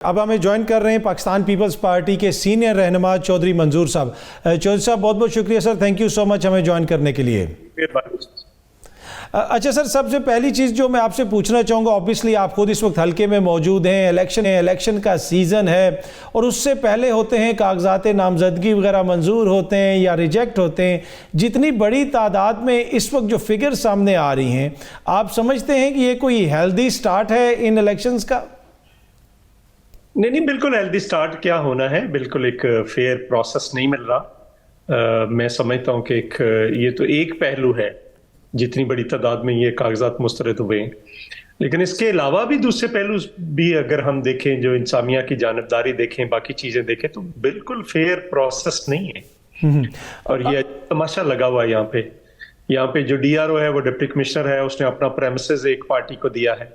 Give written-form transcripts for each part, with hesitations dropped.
अब हमें ज्वाइन कर रहे हैं पाकिस्तान पीपल्स पार्टी के सीनियर रहनुमा चौधरी मंजूर साहब। चौधरी साहब बहुत बहुत शुक्रिया sir, thank you so much हमें ज्वाइन करने के लिए। अच्छा सर, सबसे पहली चीज़ जो मैं आपसे पूछना चाहूँगा, ऑब्वियसली आप खुद इस वक्त हल्के में मौजूद हैं, इलेक्शन का सीज़न है और उससे पहले होते हैं कागजात नामजदगी वगैरह मंजूर होते हैं या रिजेक्ट होते हैं। जितनी बड़ी तादाद में इस वक्त जो फिगर सामने आ रही हैं, आप समझते हैं कि ये कोई हेल्दी स्टार्ट है इन इलेक्शंस का? नहीं, बिल्कुल हेल्दी स्टार्ट क्या होना है, बिल्कुल एक फेयर प्रोसेस नहीं मिल रहा। मैं समझता हूं कि ये तो एक पहलू है, जितनी बड़ी तादाद में ये कागजात मुस्तरद हुए, लेकिन इसके अलावा भी दूसरे पहलू भी अगर हम देखें, जो इंसामिया की जानबदारी देखें, बाकी चीजें देखें, तो बिल्कुल फेयर प्रोसेस नहीं है। और ये तमाशा लगा हुआ है यहाँ पे जो डीआरओ है, वो डिप्टी कमिश्नर है, उसने अपना प्रेमिसेस एक पार्टी को दिया है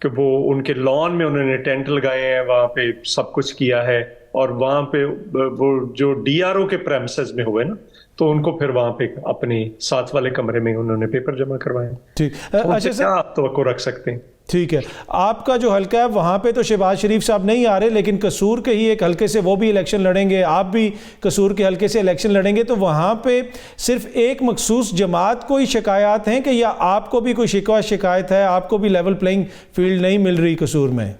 कि वो उनके लॉन में उन्होंने टेंट लगाए हैं, वहां पे सब कुछ किया है, और वहां पे वो जो डीआरओ के प्रेमिसेस में हुए ना, तो उनको फिर वहां पे अपने साथ वाले कमरे में उन्होंने पेपर जमा करवाए। ठीक, तो अच्छा सर, आप तवक्को रख सकते हैं? ठीक है, आपका जो हल्का है वहाँ पे तो शहबाज शरीफ साहब नहीं आ रहे, लेकिन कसूर के ही एक हल्के से वो भी इलेक्शन लड़ेंगे, आप भी कसूर के हल्के से इलेक्शन लड़ेंगे। तो वहाँ पे सिर्फ एक मखसूस जमात को ही शिकायत हैं कि या आपको भी कोई शिकायत है, आपको भी लेवल प्लेइंग फील्ड नहीं मिल रही कसूर में?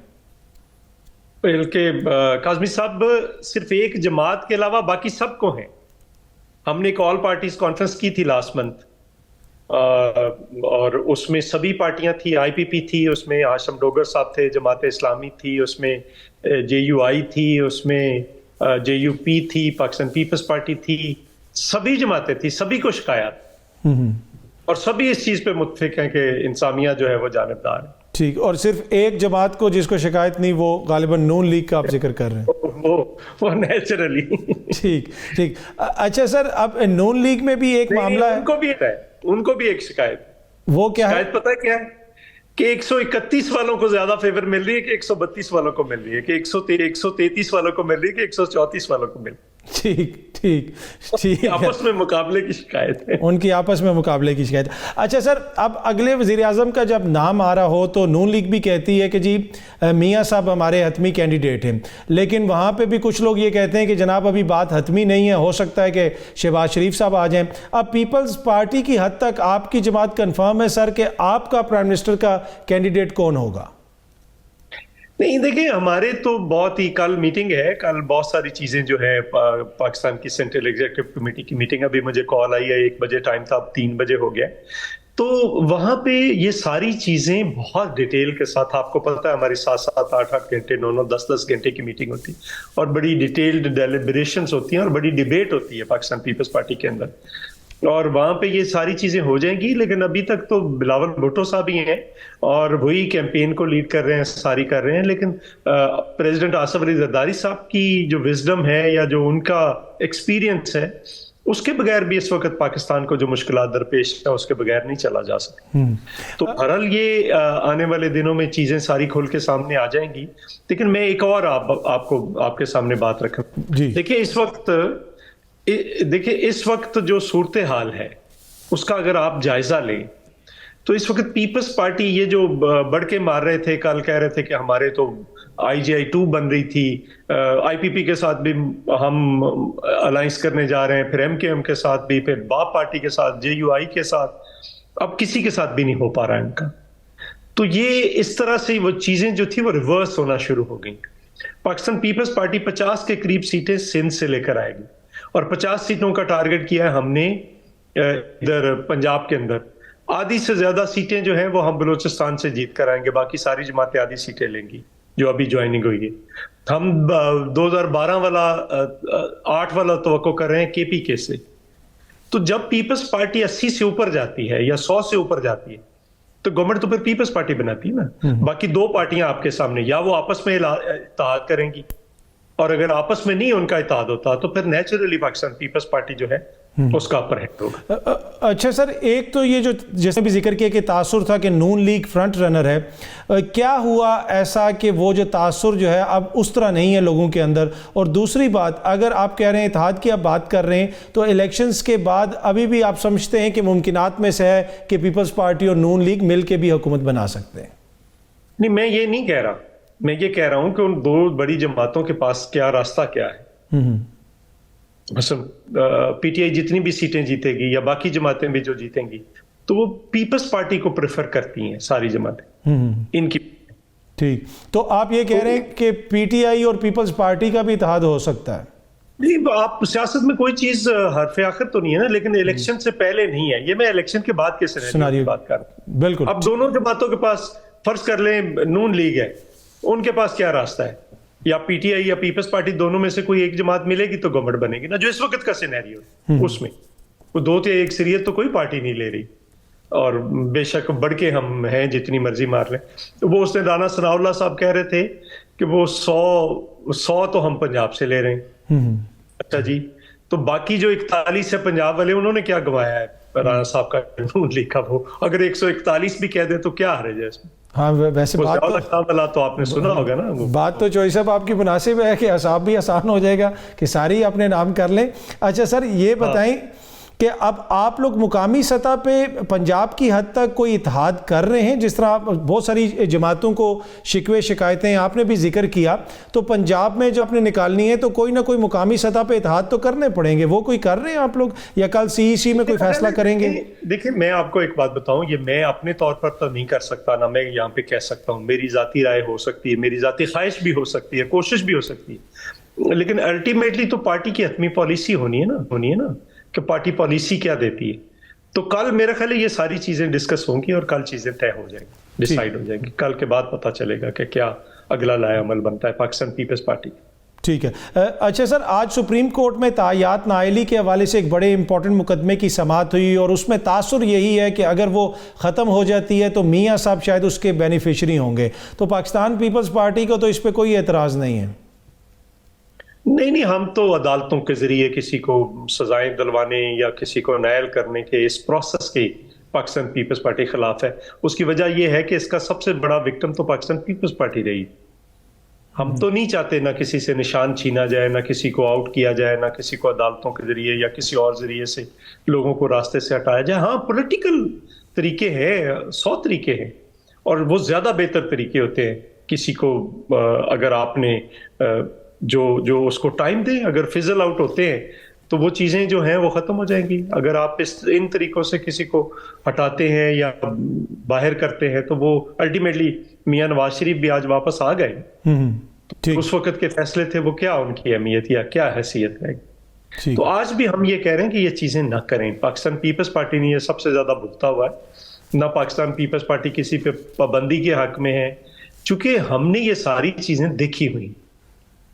बल्कि काज़मी साहब, सिर्फ एक जमात के अलावा बाकी सबको है। हमने एक ऑल पार्टीज कॉन्फ्रेंस की थी लास्ट मंथ, और उसमें सभी पार्टियां थी, आईपीपी थी, उसमें आशम डोगर साहब थे, जमात इस्लामी थी, उसमें जेयूआई थी, उसमें जेयूपी थी, पाकिस्तान पीपल्स पार्टी थी, सभी जमातें थी, सभी को शिकायत, और सभी इस चीज पे मुत्तफिक हैं कि इंसामिया जो है वो जानिबदार है। ठीक, और सिर्फ एक जमात को जिसको शिकायत नहीं, वो गालिबन नून लीग का आप जिक्र कर रहे हैं। वो नेचुरली। ठीक। अच्छा सर, अब नून लीग में भी एक मामला है, उनको भी एक शिकायत। वो क्या है? पता है क्या है कि 131 वालों को ज्यादा फेवर मिल रही है कि 132 वालों को मिल रही है, कि 133 वालों को मिल रही है कि 134 वालों को मिल रही है। ठीक आपस में मुकाबले की शिकायत है, उनकी आपस में मुकाबले की शिकायत। अच्छा सर, अब अगले वजीर आजम का जब नाम आ रहा हो तो नून लीग भी कहती है कि जी मियाँ साहब हमारे हतमी कैंडिडेट हैं, लेकिन वहाँ पे भी कुछ लोग ये कहते हैं कि जनाब अभी बात हतमी नहीं है, हो सकता है कि शहबाज शरीफ साहब आ जाएं। अब पीपल्स पार्टी की हद तक आपकी जमात कन्फर्म है सर कि आपका प्राइम मिनिस्टर का कैंडिडेट कौन होगा? नहीं, देखिए, हमारे तो बहुत ही, कल मीटिंग है, कल बहुत सारी चीजें जो है, पाकिस्तान की सेंट्रल एग्जीक्यूटिव कमेटी की मीटिंग, अभी मुझे कॉल आई है, 1 बजे टाइम था, अब 3 बजे हो गया। तो वहां पे ये सारी चीजें बहुत डिटेल के साथ, आपको पता है हमारी 7-7, 8-8 घंटे, 9-9, 10-10 घंटे की मीटिंग होती है, और बड़ी डिटेल्ड डेलिब्रेशंस होती हैं, और बड़ी डिबेट होती है पाकिस्तान पीपल्स पार्टी के अंदर, और वहां पे ये सारी चीजें हो जाएंगी। लेकिन अभी तक तो बिलावल भुट्टो साहब ही हैं, और वही कैंपेन को लीड कर रहे हैं, सारी कर रहे हैं। लेकिन प्रेसिडेंट आसिफ अली जरदारी साहब की जो विजडम है, या जो उनका एक्सपीरियंस है, उसके बगैर भी इस वक्त पाकिस्तान को जो मुश्किलात दरपेश है, उसके बगैर नहीं चला जा सकता। तो बहरहाल ये आने वाले दिनों में चीजें सारी खुल के सामने आ जाएंगी। लेकिन मैं एक और आपको आपके सामने बात रखूं। देखिए, इस वक्त जो सूरत हाल है, उसका अगर आप जायजा लें, तो इस वक्त पीपल्स पार्टी ये जो बढ़ के मार रहे थे, कल कह रहे थे कि हमारे तो IGI 2 बन रही थी, IPP के साथ भी हम अलायंस करने जा रहे हैं, फिर MKM के साथ भी, फिर बाप पार्टी के साथ, JUI के साथ, अब किसी के साथ भी नहीं हो पा रहा है इनका। तो ये इस तरह से वो चीजें जो थी वो रिवर्स होना शुरू हो गई। पाकिस्तान पीपल्स पार्टी 50 के करीब सीटें सिंध से लेकर आएगी, और 50 सीटों का टारगेट किया है हमने इधर पंजाब के अंदर। आधी से ज्यादा सीटें जो हैं वो हम बलूचिस्तान से जीत कर आएंगे, बाकी सारी जमातें आधी सीटें लेंगी जो अभी ज्वाइनिंग हुई है। हम 2012 वाला 8 वाला तवक्को कर रहे हैं KPK से। तो जब पीपल्स पार्टी 80 से ऊपर जाती है या 100 से ऊपर जाती है, तो गवर्नमेंट तो फिर पीपल्स पार्टी बनाती है ना। बाकी 2 पार्टियां आपके सामने, या वो आपस में इत्तेहाद करेंगी, और अगर आपस में नहीं उनका इत्तेहाद होता, तो फिर नेचुरली पाकिस्तान पीपल्स पार्टी जो है उसका अपर हैंड होगा। अच्छा सर, एक तो ये जो जैसे भी जिक्र किया कि तासुर था कि नून लीग फ्रंट रनर है, क्या हुआ ऐसा कि वो जो तासुर जो है अब उस तरह नहीं है लोगों के अंदर? और दूसरी बात, अगर आप कह रहे हैं इत्तेहाद की आप बात कर रहे हैं, तो इलेक्शंस के बाद अभी भी आप समझते हैं कि मुमकिनात में से है कि पीपल्स पार्टी और नून लीग मिल के भी हुकूमत बना सकते हैं? नहीं, मैं ये नहीं कह रहा। मैं ये कह रहा हूं कि उन दो बड़ी जमातों के पास क्या रास्ता क्या है। हम्म। पीटीआई जितनी भी सीटें जीतेगी या बाकी जमातें भी जो जीतेंगी, तो वो पीपल्स पार्टी को प्रेफर करती हैं सारी जमातें इनकी। ठीक, तो आप ये कह रहे हैं कि पीटीआई और पीपल्स पार्टी का भी इत्तेहाद हो सकता है? नहीं, आप सियासत में कोई चीज हरफ आखिर तो नहीं है ना, लेकिन इलेक्शन से पहले नहीं है ये। मैं इलेक्शन के बाद के सिनेरियो की बात कर रहा हूं। बिल्कुल। अब दोनों जमातों के पास, फर्ज कर लें नून लीग है, उनके पास क्या रास्ता है? या पीटीआई या पीपल्स पार्टी, दोनों में से कोई एक जमात मिलेगी तो गवर्नमेंट बनेगी ना, जो इस वक्त का सिनेरियो उसमें वो दो या एक सीरियत तो कोई पार्टी नहीं ले रही। और बेशक बढ़ के हम हैं जितनी मर्जी मार लें। वो उसने राना सनाउल्लाह साहब कह रहे थे कि वो 100 तो हम पंजाब से ले रहे हैं। अच्छा जी, तो बाकी जो 41 है पंजाब वाले, उन्होंने क्या गंवाया है राना साहब का नून लीग का? वो अगर 141 भी कह दे तो क्या हर्ज है इसमें? हाँ, वैसे बात तो आपने सुना होगा ना। बात तो चॉइस साहब आपकी मुनासिब है कि हिसाब भी आसान हो जाएगा कि सारी अपने नाम कर लें। अच्छा सर, ये बताएं कि अब आप लोग मुकामी सतह पे पंजाब की हद तक कोई इत्तेहाद कर रहे हैं? जिस तरह बहुत सारी जमातों को शिकवे शिकायतें आपने भी जिक्र किया, तो पंजाब में जो आपने निकालनी है तो कोई ना कोई मुकामी सतह पे इत्तेहाद तो करने पड़ेंगे। वो कोई कर रहे हैं आप लोग, या कल सीईसी में कोई फैसला करेंगे? देखिए, मैं आपको एक बात बताऊं, ये मैं अपने तौर पर तो नहीं कर सकता ना, मैं यहाँ पे कह सकता हूँ। मेरी जाती राय हो सकती है, मेरी जाती ख्वाहिश भी हो सकती है, कोशिश भी हो सकती है, लेकिन अल्टीमेटली तो पार्टी की हतमी पॉलिसी होनी है ना कि पार्टी पॉलिसी क्या देती है। तो कल मेरा ख्याल है ये सारी चीजें डिस्कस होंगी और कल चीजें तय हो जाएंगी, डिसाइड हो जाएंगी। कल के बाद पता चलेगा कि क्या अगला लाया अमल बनता है पाकिस्तान पीपल्स पार्टी। ठीक है। अच्छा सर, आज सुप्रीम कोर्ट में तायात नाअहली के हवाले से एक बड़े इंपॉर्टेंट मुकदमे की समाअत हुई और उसमें तासुर यही है कि अगर वो ख़त्म हो जाती है तो मियाँ साहब शायद उसके बेनिफिशरी होंगे। तो पाकिस्तान पीपल्स पार्टी को तो इस पर कोई एतराज़ नहीं है? नहीं, हम तो अदालतों के जरिए किसी को सजाएं दिलवाने या किसी को नायल करने के इस प्रोसेस के पाकिस्तान पीपल्स पार्टी खिलाफ है। उसकी वजह यह है कि इसका सबसे बड़ा विक्टिम तो पाकिस्तान पीपल्स पार्टी रही। हम तो नहीं चाहते ना किसी से निशान छीना जाए, ना किसी को आउट किया जाए, ना किसी को अदालतों के जरिए या किसी और जरिए से लोगों को रास्ते से हटाया जाए। हाँ, पॉलिटिकल तरीके हैं, 100 तरीके हैं, और वो ज्यादा बेहतर तरीके होते हैं। किसी को अगर आपने जो उसको टाइम दें, अगर फिजल आउट होते हैं तो वो चीजें जो हैं वो खत्म हो जाएंगी। अगर आप इन तरीकों से किसी को हटाते हैं या बाहर करते हैं तो वो अल्टीमेटली, मियां नवाज शरीफ भी आज वापस आ गए, तो उस वक्त के फैसले थे, वो क्या उनकी अहमियत या क्या हैसियत है? तो आज भी हम ये कह रहे हैं कि ये चीजें ना करें। पाकिस्तान पीपल्स पार्टी ने ये सबसे ज्यादा भुगता हुआ है ना। पाकिस्तान पीपल्स पार्टी किसी पे पाबंदी के हक में है, चूंकि हमने ये सारी चीजें देखी हुई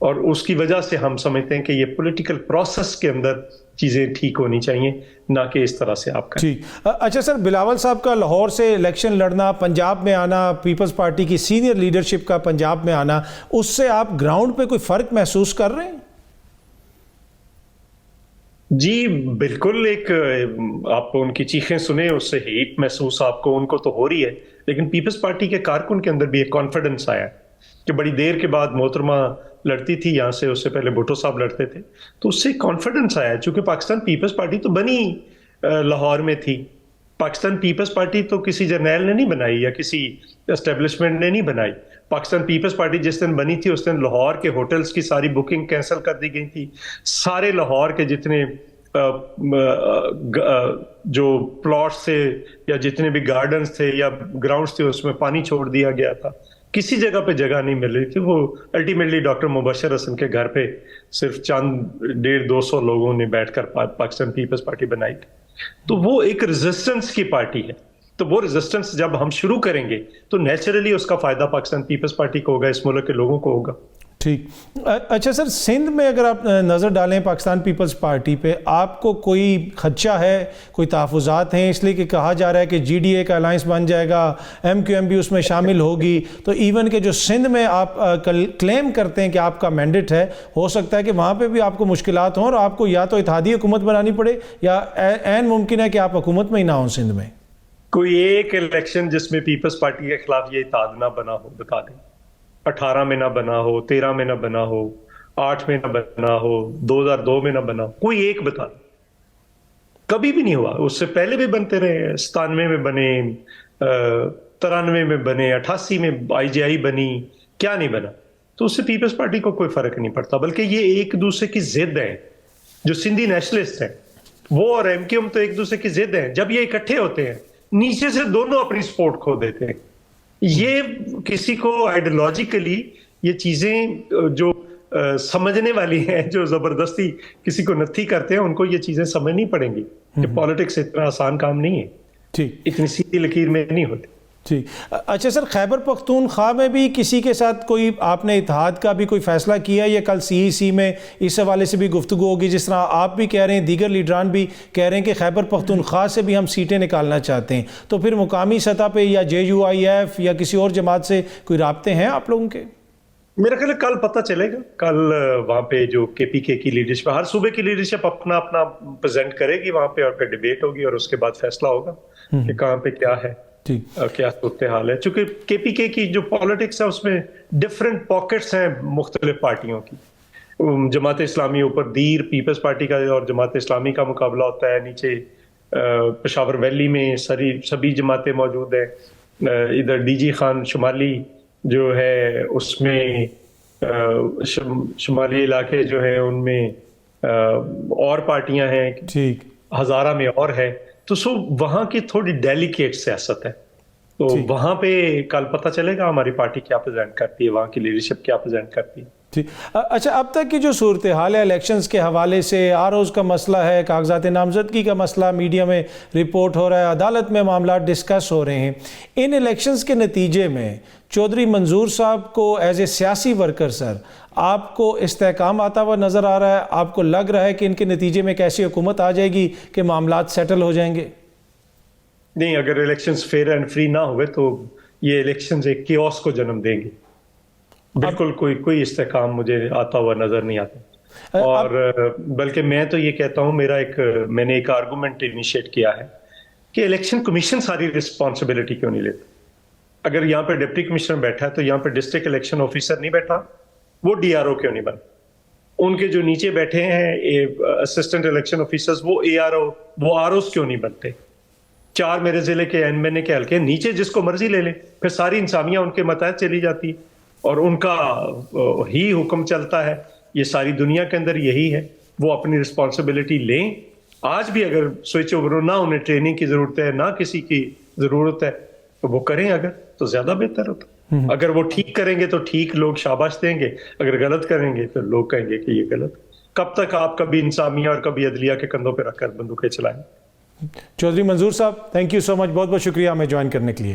और उसकी वजह से हम समझते हैं कि ये पॉलिटिकल प्रोसेस के अंदर चीजें ठीक होनी चाहिए, ना कि इस तरह से आप करें। ठीक। अच्छा सर, बिलावल साहब का लाहौर से इलेक्शन लड़ना, पंजाब में आना, पीपल्स पार्टी की सीनियर लीडरशिप का पंजाब में आना, उससे आप ग्राउंड पे कोई फर्क महसूस कर रहे हैं? जी बिल्कुल। एक आप उनकी चीखें सुने, उससे हीट महसूस आपको उनको तो हो रही है, लेकिन पीपल्स पार्टी के कारकुन के अंदर भी एक कॉन्फिडेंस आया कि बड़ी देर के बाद मोहतरमा लड़ती थी यहाँ से, उससे पहले भुट्टो साहब लड़ते थे, तो उससे कॉन्फिडेंस आया। चूंकि पाकिस्तान पीपल्स पार्टी तो बनी लाहौर में थी। पाकिस्तान पीपल्स पार्टी तो किसी जर्नैल ने नहीं बनाई या किसी एस्टेब्लिशमेंट ने नहीं बनाई। पाकिस्तान पीपल्स पार्टी जिस दिन बनी थी उस दिन लाहौर के होटल्स की सारी बुकिंग कैंसिल कर दी गई थी। सारे लाहौर के जितने जो प्लॉट्स थे या जितने भी गार्डन्स थे या ग्राउंड्स थे उसमें पानी छोड़ दिया गया था। किसी जगह पे जगह नहीं मिल रही थी। वो अल्टीमेटली डॉक्टर मुबशर हसन के घर पे सिर्फ चंद 150-200 लोगों ने बैठकर पाकिस्तान पीपल्स पार्टी बनाई थी। तो वो एक रेजिस्टेंस की पार्टी है। तो वो रेजिस्टेंस जब हम शुरू करेंगे तो नेचुरली उसका फायदा पाकिस्तान पीपल्स पार्टी को होगा, इस मुल्क के लोगों को होगा। ठीक। अच्छा सर, सिंध में अगर आप नज़र डालें पाकिस्तान पीपल्स पार्टी पे, आपको कोई खदशा है, कोई तहफ़्फ़ुज़ात हैं? इसलिए कि कहा जा रहा है कि GDA का अलायंस बन जाएगा, MQM भी उसमें शामिल होगी, तो इवन के जो सिंध में आप क्लेम करते हैं कि आपका मैंडेट है, हो सकता है कि वहाँ पे भी आपको मुश्किलात हों और आपको या तो इत्तेहादी हुकूमत बनानी पड़े या ऐन मुमकिन है कि आप हुकूमत में ही ना हों सिंध में। कोई एक इलेक्शन जिसमें पीपल्स पार्टी के खिलाफ ये इत्तेहाद ना बना हो, बता दें। 18 में ना बना हो, 13 में ना बना हो, 8 में ना बना हो, 2002 में ना बना हो, कोई एक बता दो। कभी भी नहीं हुआ। उससे पहले भी बनते रहे। 97 में बने, 93 में बने, 88 में IGI बनी, क्या नहीं बना, तो उससे पीपल्स पार्टी को कोई फर्क नहीं पड़ता, बल्कि ये एक दूसरे की जिद है। जो सिंधी नेशनलिस्ट है वो और एमक्यूएम तो एक दूसरे की जिद है। जब ये इकट्ठे होते हैं नीचे से दोनों अपनी सपोर्ट खो देते हैं। ये किसी को आइडियोलॉजिकली ये चीजें जो समझने वाली हैं, जो जबरदस्ती किसी को नत्थी करते हैं, उनको ये चीजें समझनी पड़ेंगी कि पॉलिटिक्स इतना आसान काम नहीं है, ठीक, इतनी सीधी लकीर में नहीं होती। ठीक। अच्छा सर, खैबर पख्तूनख्वा में भी किसी के साथ कोई आपने इत्तेहाद का भी कोई फैसला किया, या कल सीईसी में इस हवाले से भी गुफ्तगू होगी? जिस तरह आप भी कह रहे हैं, दीगर लीडरान भी कह रहे हैं कि खैबर पख्तूनख्वा से भी हम सीटें निकालना चाहते हैं, तो फिर मुकामी सतह पे या JUIF या किसी और जमात से कोई राब्ते हैं आप लोगों के? मेरा ख्याल है कल पता चलेगा। कल वहां पे जो KPK की लीडरशिप, हर सूबे की लीडरशिप अपना अपना प्रेजेंट करेगी वहां पे, और फिर डिबेट होगी और उसके बाद फैसला होगा कि कहाँ पे क्या है, क्या सूरत हाल है। चूंकि KPK की जो पॉलिटिक्स है उसमें डिफरेंट पॉकेट्स हैं मुख्तलिफ पार्टियों की। जमात इस्लामी ऊपर दीर पीपल्स पार्टी का और जमात इस्लामी का मुकाबला होता है, नीचे पेशावर वैली में सभी जमातें मौजूद हैं, इधर DG खान शुमाली जो है उसमें शुमाली इलाके जो है उनमें और पार्टियां हैं, ठीक, हजारा में और है। तो वहां की थोड़ी डेलिकेट सियासत है, तो वहां पे कल पता चलेगा हमारी पार्टी क्या प्रेजेंट करती है, वहां की लीडरशिप क्या प्रेजेंट करती है। ठीक। अच्छा, अब तक की जो सूरत हाल है इलेक्शंस के हवाले से, आरओज़ का मसला है, कागजात नामजदगी का मसला मीडिया में रिपोर्ट हो रहा है, अदालत में मामला डिस्कस हो रहे हैं, इन इलेक्शंस के नतीजे में चौधरी मंजूर साहब को एज ए सियासी वर्कर सर आपको इस्तेहकाम आता हुआ नज़र आ रहा है? आपको लग रहा है कि इनके नतीजे में कैसी हुकूमत आ जाएगी कि मामलात सेटल हो जाएंगे? नहीं, अगर इलेक्शंस फेयर एंड फ्री ना हुए तो ये इलेक्शंस एक कियोस को जन्म देंगे। बिल्कुल कोई इस्तेहकाम मुझे आता हुआ नजर नहीं आता। और बल्कि मैं तो ये कहता हूं, मैंने एक आर्गुमेंट इनिशिएट किया है कि इलेक्शन कमीशन सारी रिस्पॉन्सिबिलिटी क्यों नहीं लेता। अगर यहाँ पे डिप्टी कमिश्नर बैठा है तो यहाँ पे डिस्ट्रिक्ट इलेक्शन ऑफिसर नहीं बैठा, वो DRO क्यों नहीं बना? उनके जो नीचे बैठे हैं असिस्टेंट इलेक्शन ऑफिसर्स, वो ARO, वो ROs क्यों नहीं बनते? 4 मेरे जिले के MNA के हल्के, नीचे जिसको मर्जी ले ले, फिर सारी इंसामियां उनके मतहत चली जाती और उनका ही हुक्म चलता है। ये सारी दुनिया के अंदर यही है। वो अपनी रिस्पॉन्सिबिलिटी लें। आज भी अगर स्विच ओवर ना उन्हें ट्रेनिंग की जरूरत है, ना किसी की जरूरत है, तो वो करें अगर, तो ज्यादा बेहतर होता। अगर वो ठीक करेंगे तो ठीक, लोग शाबाश देंगे। अगर गलत करेंगे तो लोग कहेंगे कि ये गलत। कब तक आप कभी इंसामिया और कभी अदलिया के कंधों पर रखकर बंदूकें चलाएं? चौधरी मंजूर साहब, थैंक यू सो मच, बहुत बहुत शुक्रिया हमें ज्वाइन करने के लिए।